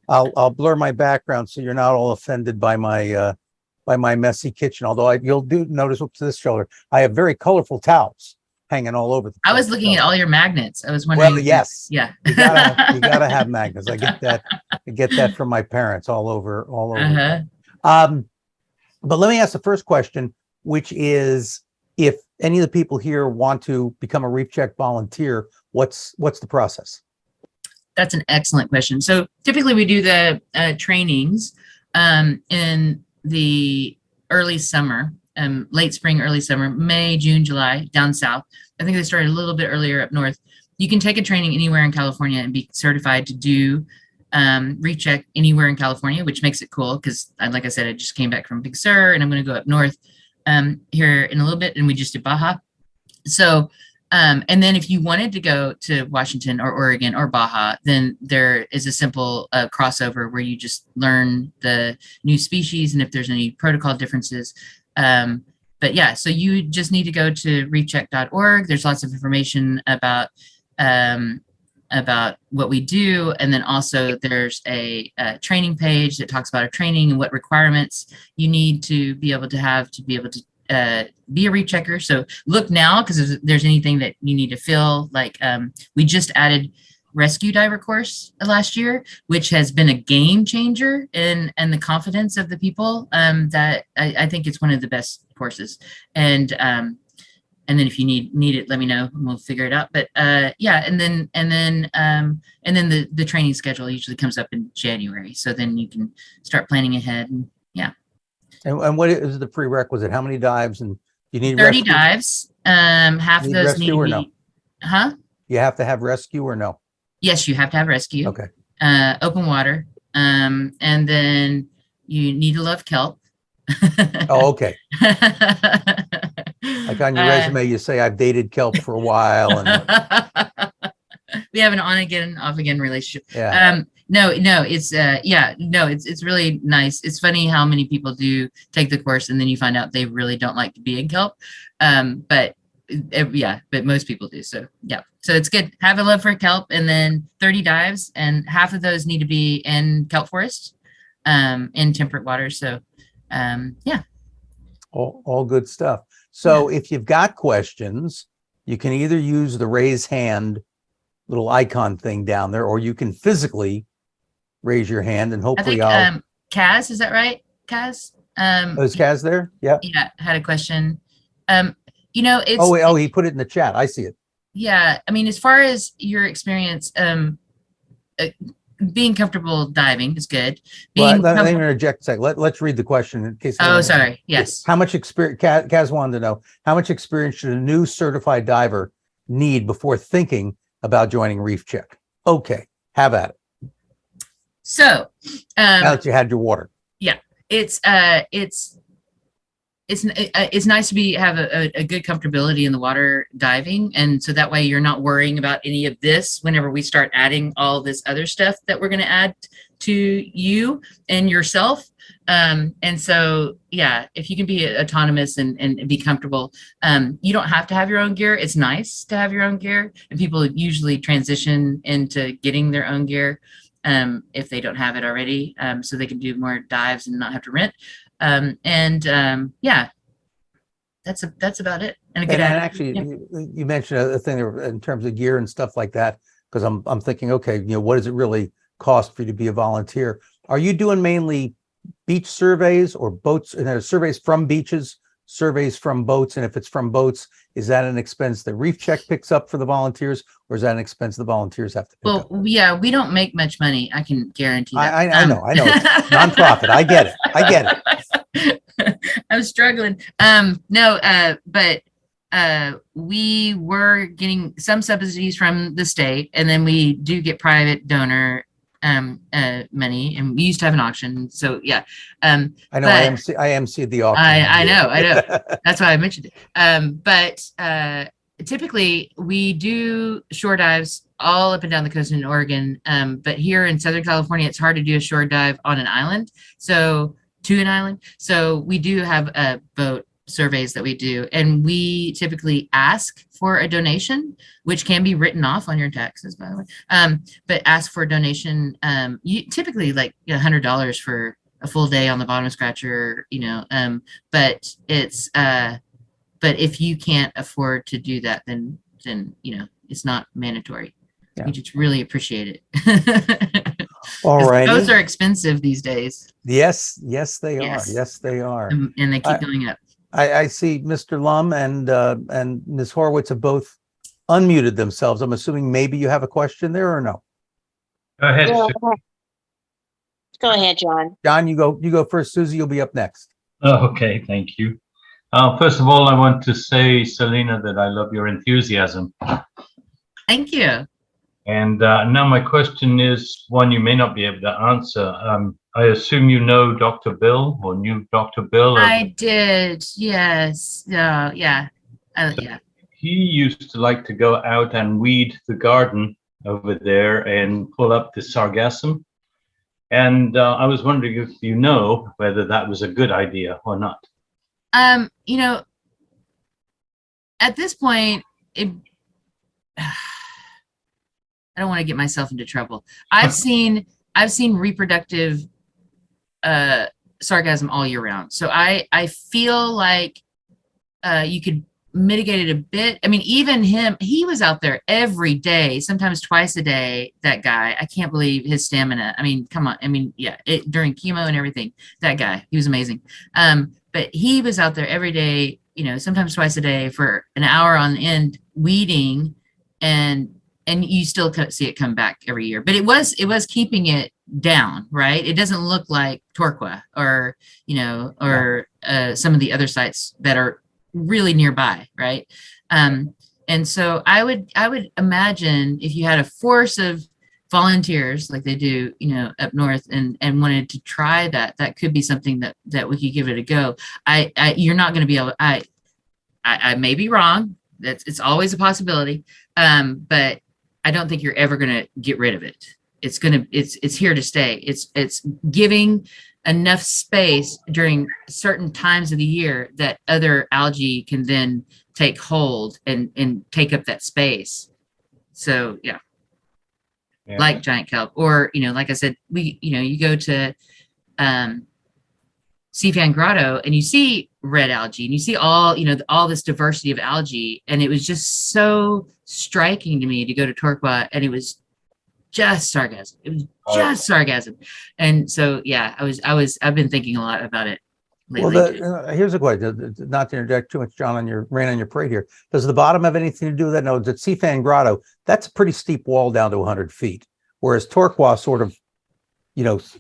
I'll blur my background so you're not all offended by my messy kitchen. Although you'll do notice up to this shoulder, I have very colorful towels hanging all over the place. I was looking at all your magnets. I was wondering. Well, yes. Yeah. you gotta have magnets. I get that from my parents all over. But let me ask the first question, which is, if any of the people here want to become a Reef Check volunteer, what's the process? That's an excellent question. So typically we do the trainings in the early summer, late spring, early summer, May, June, July, down south. I think they started a little bit earlier up north. You can take a training anywhere in California and be certified to do Reef Check anywhere in California, which makes it cool because, like I said, I just came back from Big Sur and I'm going to go up north here in a little bit, and we just did Baja. So, and then if you wanted to go to Washington or Oregon or Baja, then there is a simple crossover where you just learn the new species and if there's any protocol differences. But yeah, so you just need to go to reefcheck.org. There's lots of information about what we do. And then also there's a training page that talks about our training and what requirements you need to be able to have to be able to be a reef checker. So look now, because if there's anything that you need to fill, like we just added rescue diver course last year, which has been a game changer in the confidence of the people. That I think it's one of the best courses. And then if you need it, let me know and we'll figure it out. But yeah, and then the training schedule usually comes up in January. So then you can start planning ahead. And yeah. And what is the prerequisite? How many dives? And you need 30 rescue? dives. Half of those need to be. No? Huh? You have to have rescue or no? Yes, you have to have rescue. Okay. Open water. And then you need to love kelp. Oh, okay. Like on your resume, you say I've dated kelp for a while, and we have an on again, off again relationship. yeah. No, it's really nice. It's funny how many people do take the course and then you find out they really don't like to be in kelp. But most people do. So yeah, so it's good. Have a love for kelp, and then 30 dives, and half of those need to be in kelp forest, in temperate water. So yeah. All good stuff. So if you've got questions, you can either use the raise hand little icon thing down there, or you can physically raise your hand, and hopefully Kaz, is that right? Kaz? Is Kaz there? Yeah. Yeah, had a question. It's he put it in the chat. I see it. Yeah, I mean, as far as your experience, being comfortable diving is good. Let me interject a second. Let's read the question in case. Oh, sorry. Yes. How much experience? Kaz wanted to know, how much experience should a new certified diver need before thinking about joining Reef Check? Okay, have at it. So, now that you had your water. Yeah, it's nice to have a good comfortability in the water diving, and so that way you're not worrying about any of this whenever we start adding all this other stuff that we're going to add to you and yourself. And so yeah, if you can be autonomous and be comfortable, you don't have to have your own gear. It's nice to have your own gear, and people usually transition into getting their own gear if they don't have it already, so they can do more dives and not have to rent. Yeah, that's about it. And actually, you mentioned a thing there in terms of gear and stuff like that, because I'm thinking, okay, what does it really cost for you to be a volunteer? Are you doing mainly beach surveys or boats, surveys from beaches, surveys from boats? And if it's from boats, is that an expense that Reef Check picks up for the volunteers, or is that an expense the volunteers have to pick up? Well, yeah, we don't make much money. I can guarantee that. I know. It's nonprofit. I get it. I'm struggling. But we were getting some subsidies from the state, and then we do get private donor money, and we used to have an auction. So yeah. I know. But I MC the auction. I know. That's why I mentioned it. But typically we do shore dives all up and down the coast in Oregon. But here in Southern California, it's hard to do a shore dive on an island. So we do have boat surveys that we do, and we typically ask for a donation, which can be written off on your taxes, by the way. But ask for a donation. You typically like $100 for a full day on the bottom scratcher, but it's but if you can't afford to do that, then it's not mandatory. Yeah. We just really appreciate it. All right. Boats are expensive these days. Yes, they are. Yes. Yes, they are. And they keep going up. I see Mr. Lum and Ms. Horowitz have both unmuted themselves. I'm assuming maybe you have a question there or no? Go ahead. Yeah, Sue. go ahead, John. John, you go first. Susie, you'll be up next. Oh, okay, thank you. First of all, I want to say, Selena, that I love your enthusiasm. Thank you. And now my question is one you may not be able to answer. I assume you know Dr. Bill or knew Dr. Bill? I did. Yes. Yeah. Yeah. He used to like to go out and weed the garden over there and pull up the sargassum. And I was wondering if you know whether that was a good idea or not. At this point, I don't want to get myself into trouble. I've seen reproductive sargassum all year round. So I feel like you could mitigate it a bit. I mean, even him, he was out there every day, sometimes twice a day. That guy, I can't believe his stamina. I mean, come on. I mean, yeah, during chemo and everything, that guy, he was amazing. But he was out there every day, sometimes twice a day for an hour on end weeding, and you still see it come back every year. But it was keeping it down, right? It doesn't look like Torquay or some of the other sites that are really nearby, right? And so I would imagine if you had a force of volunteers like they do, up north and wanted to try that could be something that we could give it a go. You're not going to be able. I may be wrong. It's always a possibility, but I don't think you're ever going to get rid of it. It's here to stay. It's giving enough space during certain times of the year that other algae can then take hold and take up that space. So yeah. Like giant kelp, or like I said, you go to Seafan Grotto and you see red algae and you see all this diversity of algae, and it was just so striking to me to go to Torquay and it was just sargassum. It was just sargassum. And so yeah, I've been thinking a lot about it lately. Well, here's a question, not to interject too much, John, rain on your parade here. Does the bottom have anything to do with that? No, the Seafan Grotto, that's a pretty steep wall down to 100 feet, whereas Torquay sort of,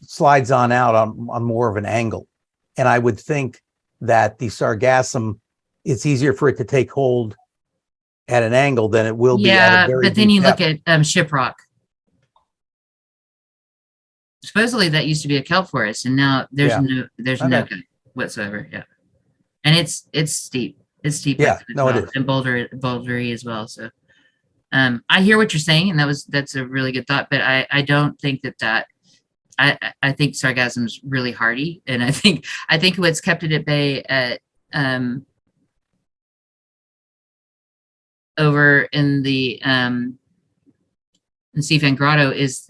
slides on out on more of an angle. And I would think that the sargassum, it's easier for it to take hold at an angle than it will be at a very but then deep you depth. look at Shiprock. Supposedly that used to be a kelp forest, and now there's no kelp whatsoever. Yeah, and it's steep. It's steep. Yeah, no, it is. And bouldery as well. So, I hear what you're saying, and that's a really good thought. But I don't think that. I think sargassum's really hardy, and I think what's kept it at bay at over in the Seafan Grotto is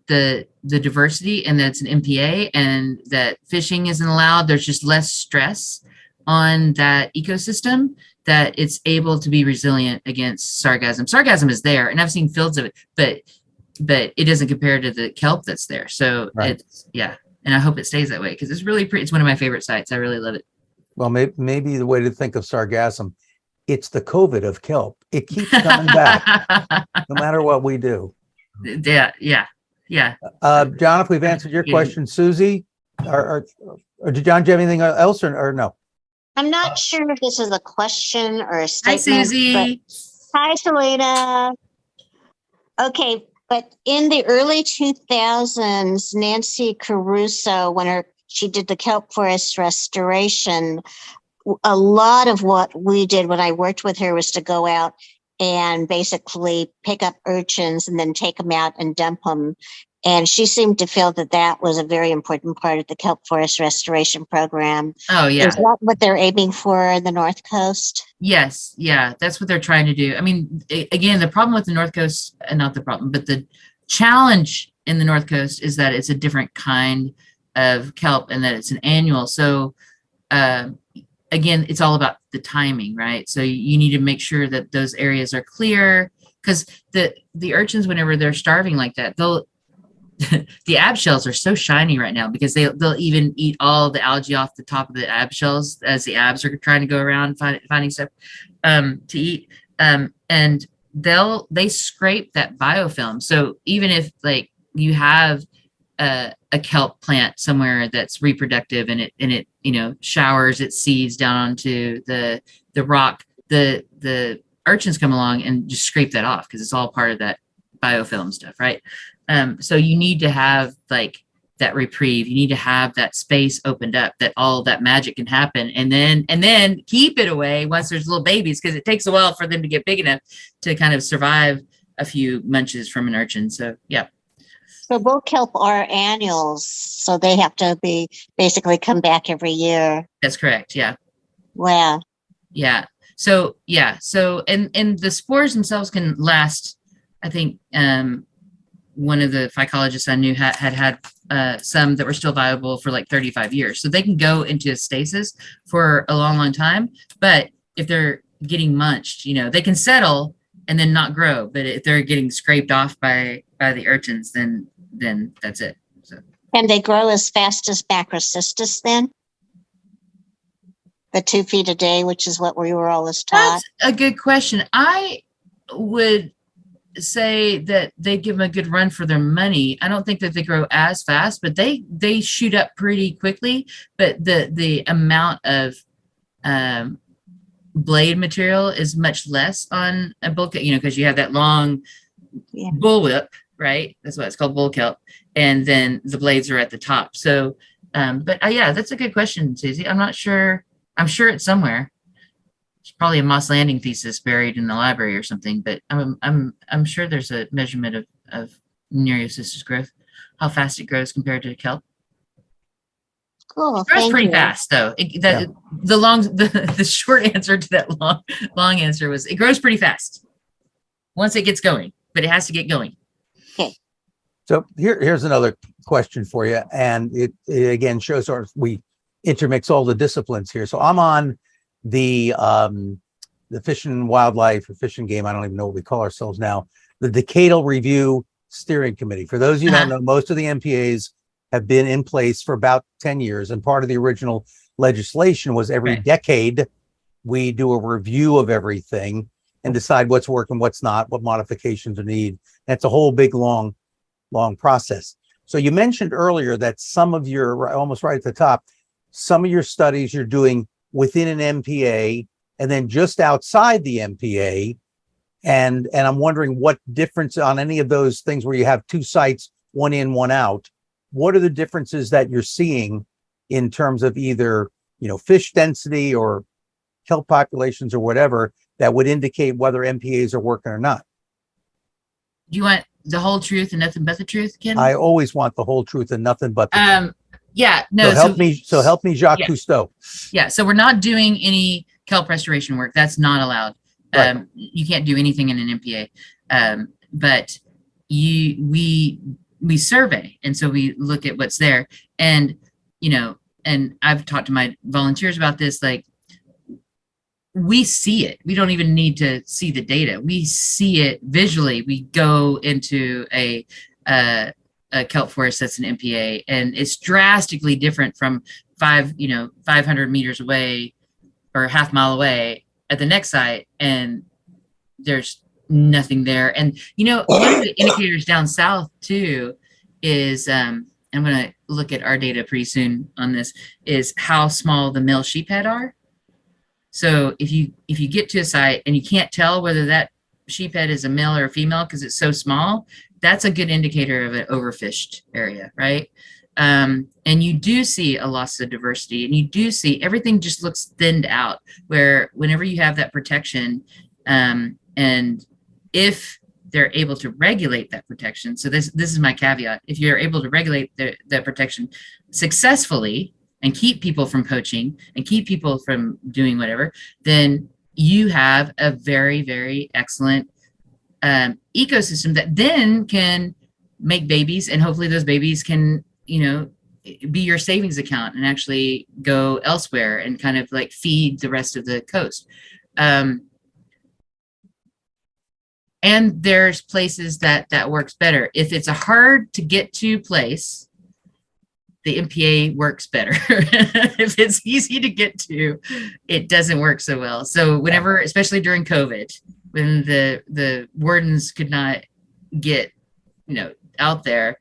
the diversity, and that's an MPA, and that fishing isn't allowed. There's just less stress on that ecosystem, that it's able to be resilient against sargassum. Sargassum is there, and I've seen fields of it, but it doesn't compare to the kelp that's there. So Right. and I hope it stays that way because it's really pretty. It's one of my favorite sites. I really love it. Well, maybe the way to think of sargassum, it's the COVID of kelp. It keeps coming back no matter what we do. Yeah. John, if we've answered your question, Susie, or did John, do you have anything else or no? I'm not sure if this is a question or a Hi, statement. Susie. Hi, Selena. Okay, but in the early 2000s, Nancy Caruso, when she did the kelp forest restoration, a lot of what we did when I worked with her was to go out and basically pick up urchins and then take them out and dump them. And she seemed to feel that that was a very important part of the kelp forest restoration program. Oh, yeah. Is that what they're aiming for in the North Coast? Yes. Yeah. That's what they're trying to do. I mean, again, the problem with the North Coast, not the problem, but the challenge in the North Coast is that it's a different kind of kelp and that it's an annual. So, again, it's all about the timing, right? So you need to make sure that those areas are clear because the urchins, whenever they're starving like that, the ab shells are so shiny right now because they'll even eat all the algae off the top of the ab shells as the abs are trying to go around finding stuff to eat. And they scrape that biofilm. So even if like you have a kelp plant somewhere that's reproductive and it showers its seeds down onto the rock, the urchins come along and just scrape that off because it's all part of that biofilm stuff, right? So you need to have like that reprieve. You need to have that space opened up that all that magic can happen, and then keep it away once there's little babies because it takes a while for them to get big enough to kind of survive a few munches from an urchin. So yeah. So bull kelp are annuals, so they have to be basically come back every year. That's correct. Yeah. Wow. Yeah. So and the spores themselves can last. I think one of the phycologists I knew had some that were still viable for like 35 years. So they can go into stasis for a long, long time. But if they're getting munched, they can settle and then not grow. But if they're getting scraped off by the urchins, then that's it. So. Can they grow as fast as Macrocystis then? The 2 feet a day, which is what we were always taught. That's a good question. I would say that they give them a good run for their money. I don't think that they grow as fast, but they shoot up pretty quickly. But the amount of blade material is much less on a bull kelp, because you have that long bullwhip, right? That's why it's called bull kelp, and then the blades are at the top. So, but yeah, that's a good question, Susie. I'm not sure. I'm sure it's somewhere. It's probably a Moss Landing thesis buried in the library or something, but I'm sure there's a measurement of Nereocystis growth, how fast it grows compared to kelp. Cool. It grows pretty fast, though. The short answer to that long answer was it grows pretty fast once it gets going, but it has to get going. Okay. So here's another question for you, and it again shows we intermix all the disciplines here. So I'm on the Fish and Wildlife or Fish and Game, I don't even know what we call ourselves now, the Decadal Review Steering Committee. For those of you who don't know, most of the MPAs have been in place for about 10 years, and part of the original legislation was every decade we do a review of everything and decide what's working, what's not, what modifications are needed. That's a whole big long process. So you mentioned earlier that some of your, almost right at the top, some of your studies you're doing within an MPA and then just outside the MPA. And I'm wondering what difference on any of those things where you have two sites, one in, one out, what are the differences that you're seeing in terms of either, fish density or kelp populations or whatever that would indicate whether MPAs are working or not? Do you want the whole truth and nothing but the truth, Ken? I always want the whole truth and nothing but the truth. Yeah, no. So help me, Jacques Cousteau. Yeah, so we're not doing any kelp restoration work. That's not allowed. Right. You can't do anything in an MPA. But we survey, and so we look at what's there. And and I've talked to my volunteers about this. Like, we see it. We don't even need to see the data. We see it visually. We go into a kelp forest that's an MPA, and it's drastically different from 500 meters away or half mile away at the next site, and there's nothing there. And one of the indicators down south too is I'm going to look at our data pretty soon on this, is how small the male sheephead are. So if you get to a site and you can't tell whether that sheephead is a male or a female because it's so small, that's a good indicator of an overfished area, right? And you do see a loss of diversity, and you do see everything just looks thinned out, where whenever you have that protection, and if they're able to regulate that protection, so this is my caveat, if you're able to regulate the protection successfully and keep people from poaching and keep people from doing whatever, then you have a very, very excellent ecosystem that then can make babies, and hopefully those babies can, be your savings account and actually go elsewhere and kind of like feed the rest of the coast. And there's places that works better. If it's a hard to get to place, the MPA works better. If it's easy to get to, it doesn't work so well. So whenever, especially during COVID, when the wardens could not get, out there,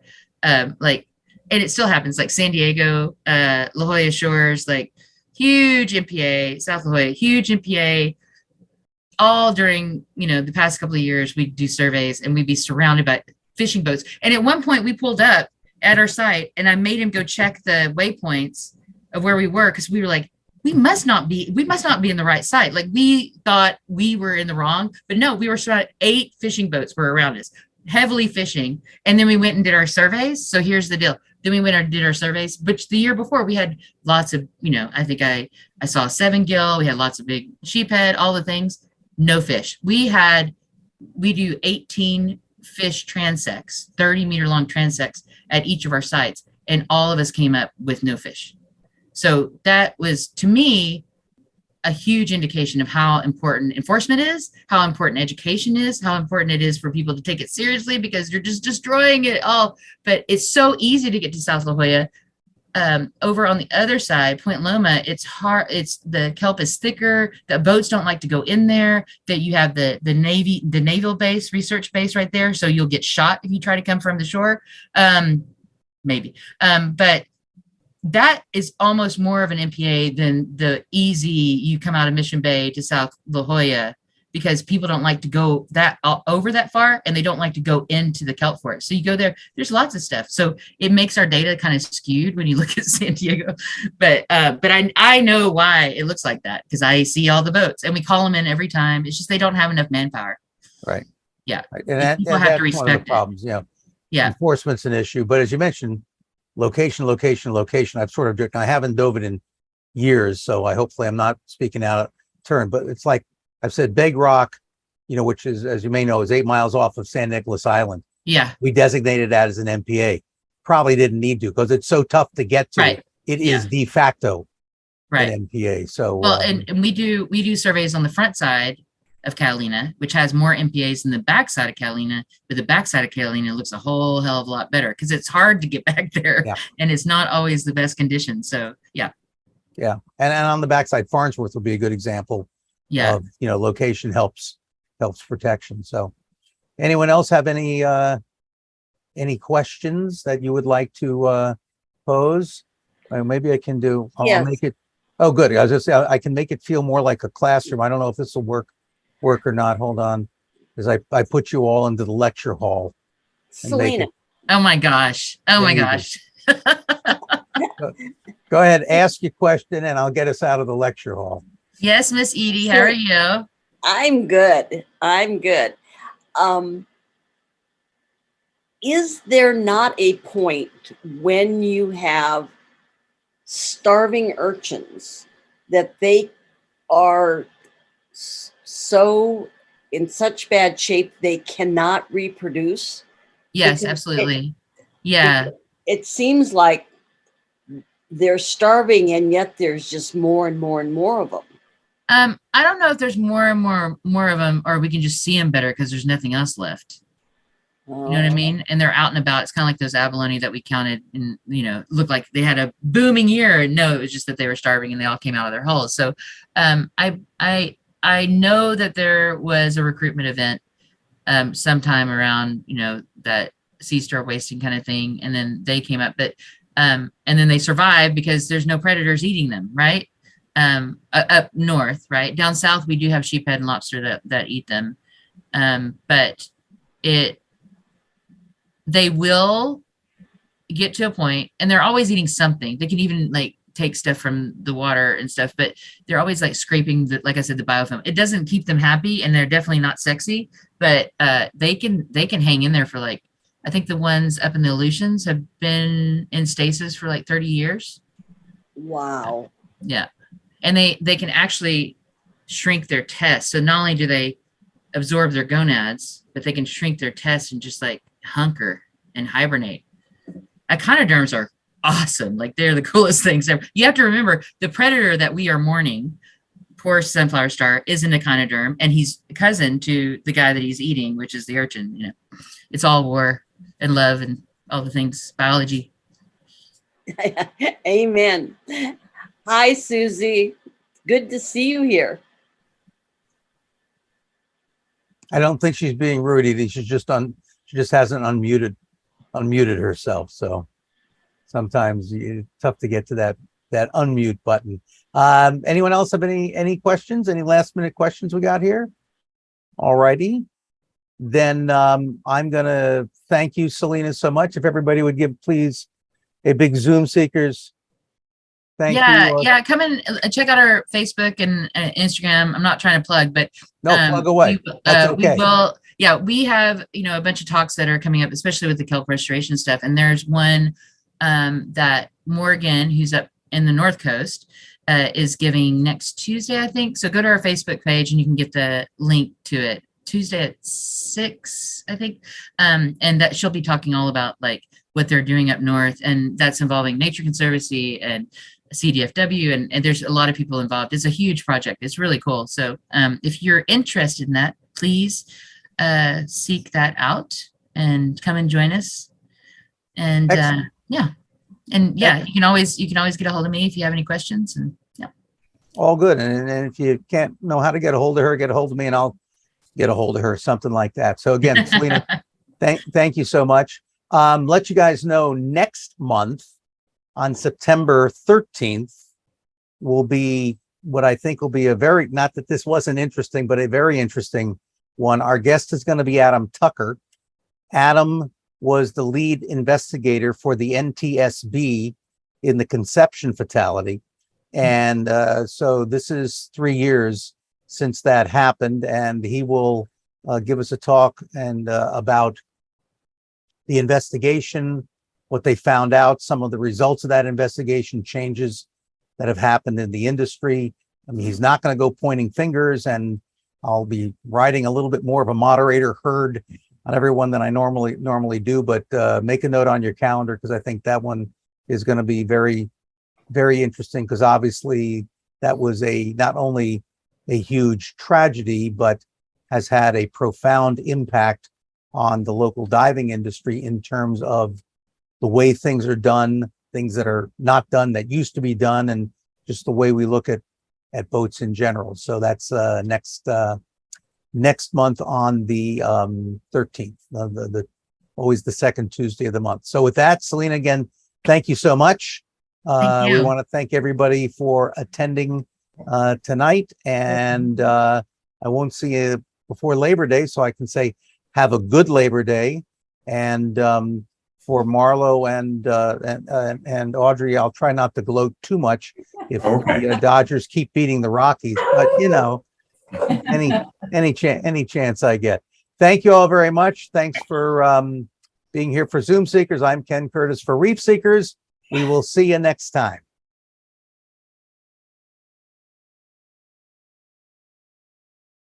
and it still happens, like San Diego, La Jolla Shores, like huge MPA, South La Jolla, huge MPA. All during, the past couple of years, we'd do surveys and we'd be surrounded by fishing boats. And at one point we pulled up at our site and I made him go check the waypoints of where we were, because we were like, we must not be in the right site. Like, we thought we were in the wrong, but no, we were surrounded. 8 fishing boats were around us, heavily fishing. And then we went and did our surveys. So here's the deal. Then we went and did our surveys, which the year before we had lots of, I think I saw a 7-gill. We had lots of big sheephead, all the things. No fish. We do 18 fish transects, 30-meter long transects at each of our sites, and all of us came up with no fish. So that was, to me, a huge indication of how important enforcement is, how important education is, how important it is for people to take it seriously, because you're just destroying it all. But it's so easy to get to South La Jolla. Over on the other side, Point Loma, it's hard. The kelp is thicker. The boats don't like to go in there. That you have the naval base, research base right there. So you'll get shot if you try to come from the shore. Maybe. But that is almost more of an MPA than the easy, you come out of Mission Bay to South La Jolla, because people don't like to go over that far, and they don't like to go into the kelp forest. So you go there, there's lots of stuff. So it makes our data kind of skewed when you look at San Diego. But I know why it looks like that, because I see all the boats and we call them in every time. It's just they don't have enough manpower. Right. Yeah. Right. And people have to respect one of the it. problems. Yeah. Enforcement's an issue, but as you mentioned, location. I've sort of, I haven't dove it in years, so hopefully I'm not speaking out of turn, but it's like I've said, Big Rock, which is, as you may know, is 8 miles off of San Nicolas Island. Yeah. We designated that as an MPA. Probably didn't need to, because it's so tough to get to. Right. It is de facto right. an MPA. So well, and we do surveys on the front side of Catalina, which has more MPAs than the back side of Catalina, but the back side of Catalina looks a whole hell of a lot better, because it's hard to get back there, and it's not always the best conditions. So yeah. And on the backside, Farnsworth would be a good example. Of, location helps protection. So anyone else have any questions that you would like to pose? Maybe I can do, I'll make it. Oh, good. I was just saying, I can make it feel more like a classroom. I don't know if this will work or not. Hold on. Because I put you all into the lecture hall. Selena. Oh my gosh. Go ahead, ask your question and I'll get us out of the lecture hall. Yes, Miss Edie, how are you? I'm good. Is there not a point when you have starving urchins that they are so in such bad shape they cannot reproduce? Yes, absolutely. Yeah. It seems like they're starving, and yet there's just more and more and more of them. I don't know if there's more and more of them, or we can just see them better because there's nothing else left. You know what I mean? And they're out and about. It's kind of like those abalone that we counted and, looked like they had a booming year. No, it was just that they were starving and they all came out of their holes. So I know that there was a recruitment event sometime around, that sea star wasting kind of thing. And then they came up, but and then they survived because there's no predators eating them, right? Up north, right? Down south, we do have sheephead and lobster that eat them. But they will get to a point, and they're always eating something. They can even like take stuff from the water and stuff, but they're always like scraping like I said, the biofilm. It doesn't keep them happy, and they're definitely not sexy, but they can hang in there for like, I think the ones up in the Aleutians have been in stasis for like 30 years. Wow. Yeah. And they can actually shrink their tests. So not only do they absorb their gonads, but they can shrink their tests and just like hunker and hibernate. Echinoderms are awesome. Like they're the coolest things ever. You have to remember the predator that we are mourning, poor sunflower star, is an echinoderm, and he's cousin to the guy that he's eating, which is the urchin. It's all war and love and all the things, biology. Amen. Hi, Susie. Good to see you here. I don't think she's being rude either. She just hasn't unmuted herself. So sometimes it's tough to get to that unmute button. Anyone else have any questions? Any last minute questions we got here? All righty. Then I'm gonna thank you, Selena, so much. If everybody would give please a big Zoom Seekers thank you. Yeah. Come in, check out our Facebook and Instagram. I'm not trying to plug, but No, plug away. That's okay. We will. Yeah, we have a bunch of talks that are coming up, especially with the kelp restoration stuff. And there's one that Morgan, who's up in the North Coast, is giving next Tuesday, I think. So go to our Facebook page and you can get the link to it. Tuesday at 6, I think. And that she'll be talking all about like what they're doing up north, and that's involving Nature Conservancy and CDFW, and there's a lot of people involved. It's a huge project. It's really cool. So if you're interested in that, please seek that out and come and join us. And you can always get a hold of me if you have any questions. And yeah, all good. And if you can't know how to get a hold of her, get a hold of me and I'll get a hold of her, something like that. So again, Selena, thank you so much. Let you guys know next month on September 13th will be what I think will be a very, not that this wasn't interesting, but a very interesting one. Our guest is going to be Adam Tucker. Adam was the lead investigator for the NTSB in the Conception fatality. And so this is 3 years since that happened, and he will give us a talk and about the investigation, what they found out, some of the results of that investigation, changes that have happened in the industry. I mean, he's not going to go pointing fingers, and I'll be writing a little bit more of a moderator herd on everyone than I normally do, but make a note on your calendar because I think that one is going to be very, very interesting, because obviously that was not only a huge tragedy, but has had a profound impact on the local diving industry in terms of the way things are done, things that are not done that used to be done, and just the way we look at boats in general. So that's next month on the 13th, the always the second Tuesday of the month. So with that, Selena, again, thank you so much. Thank you. We want to thank everybody for attending tonight, and I won't see you before Labor Day, so I can say have a good Labor Day. And for Marlo and Audrey, I'll try not to gloat too much if the Dodgers keep beating the Rockies, but any chance I get. Thank you all very much. Thanks for being here for Zoom Seekers. I'm Ken Curtis for Reef Seekers. We will see you next time.